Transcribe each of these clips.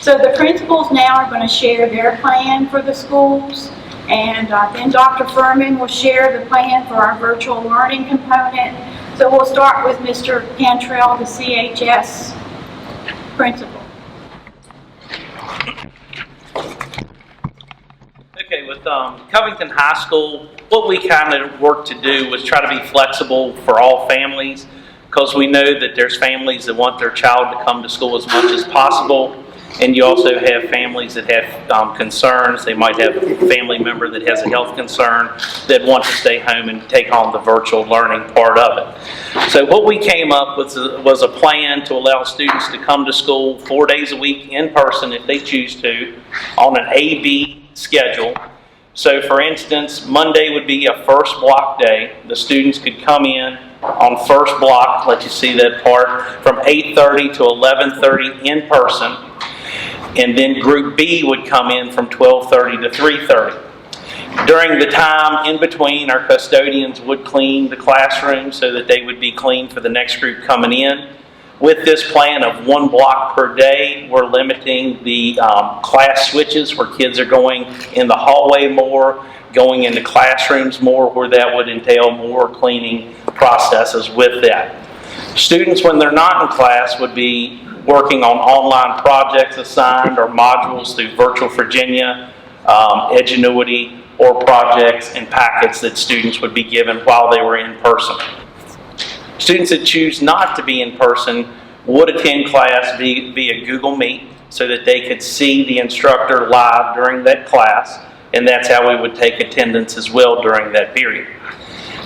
So the principals now are going to share their plan for the schools, and then Dr. Furman will share the plan for our virtual learning component. So we'll start with Mr. Cantrell, the CHS principal. Okay, with Covington High School, what we kind of worked to do was try to be flexible for all families, because we know that there's families that want their child to come to school as much as possible, and you also have families that have concerns. They might have a family member that has a health concern that want to stay home and take on the virtual learning part of it. So what we came up with was a plan to allow students to come to school 4 days a week in person if they choose to, on an A-B schedule. So for instance, Monday would be a first block day. The students could come in on first block, let you see that part, from 8:30 to 11:30 in person. And then Group B would come in from 12:30 to 3:30. During the time in between, our custodians would clean the classroom so that they would be clean for the next group coming in. With this plan of 1 block per day, we're limiting the class switches where kids are going in the hallway more, going into classrooms more, where that would entail more cleaning processes with that. Students, when they're not in class, would be working on online projects assigned or modules through Virtual Virginia, Edgenuity, or projects and packets that students would be given while they were in person. Students that choose not to be in person would attend class via Google Meet so that they could see the instructor live during that class, and that's how we would take attendance as well during that period.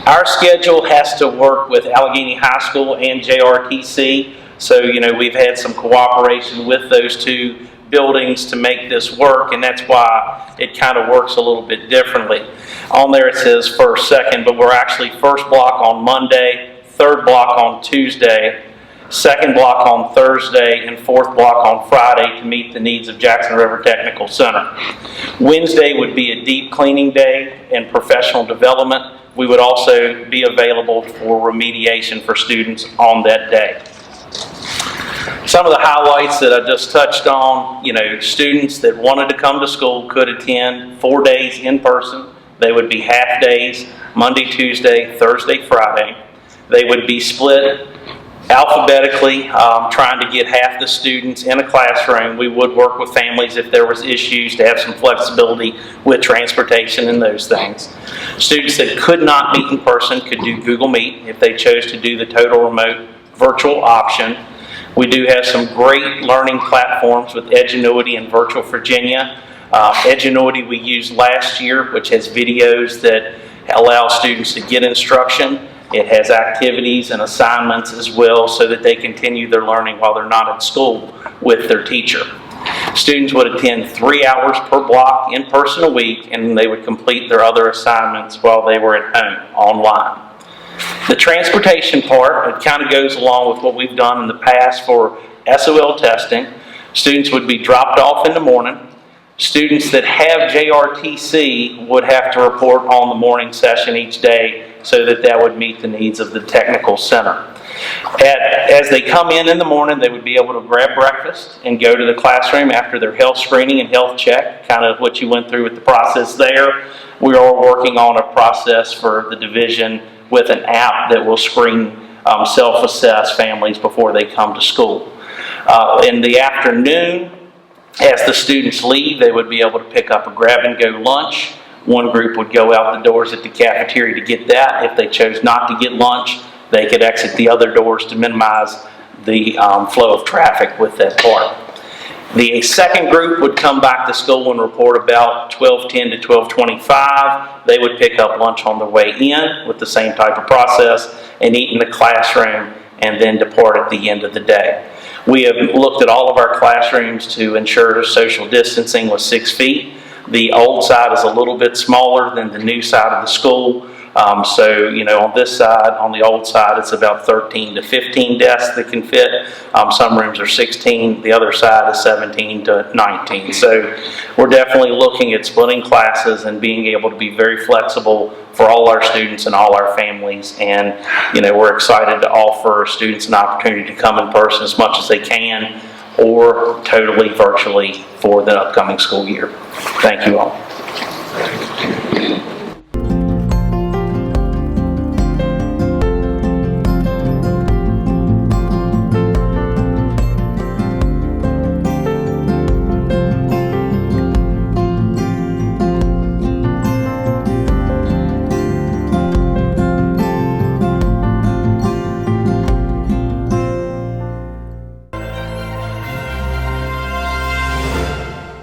Our schedule has to work with Allegheny High School and JRTC. So, we've had some cooperation with those two buildings to make this work, and that's why it kind of works a little bit differently. On there it says first, second, but we're actually first block on Monday, third block on Tuesday, second block on Thursday, and fourth block on Friday to meet the needs of Jackson River Technical Center. Wednesday would be a deep cleaning day and professional development. We would also be available for remediation for students on that day. Some of the highlights that I just touched on, students that wanted to come to school could attend 4 days in person. They would be half days, Monday, Tuesday, Thursday, Friday. They would be split alphabetically, trying to get half the students in a classroom. We would work with families if there was issues to have some flexibility with transportation and those things. Students that could not meet in person could do Google Meet if they chose to do the total remote virtual option. We do have some great learning platforms with Edgenuity and Virtual Virginia. Edgenuity we used last year, which has videos that allow students to get instruction. It has activities and assignments as well so that they continue their learning while they're not at school with their teacher. Students would attend 3 hours per block in person a week, and they would complete their other assignments while they were at home online. The transportation part, it kind of goes along with what we've done in the past for SOL testing. Students would be dropped off in the morning. Students that have JRTC would have to report on the morning session each day so that would meet the needs of the technical center. As they come in the morning, they would be able to grab breakfast and go to the classroom after their health screening and health check, kind of what you went through with the process there. We are working on a process for the division with an app that will screen self-assess families before they come to school. In the afternoon, as the students leave, they would be able to pick up a grab-and-go lunch. One group would go out the doors at the cafeteria to get that. If they chose not to get lunch, they could exit the other doors to minimize the flow of traffic with that part. The second group would come back to school and report about 12:10 to 12:25. They would pick up lunch on their way in with the same type of process and eat in the classroom and then depart at the end of the day. We have looked at all of our classrooms to ensure social distancing was 6 feet. The old side is a little bit smaller than the new side of the school. So, on this side, on the old side, it's about 13 to 15 desks that can fit. Some rooms are 16. The other side is 17 to 19. So we're definitely looking at splitting classes and being able to be very flexible for all our students and all our families. And, we're excited to offer students an opportunity to come in person as much as they can, or totally virtually for the upcoming school year. Thank you all.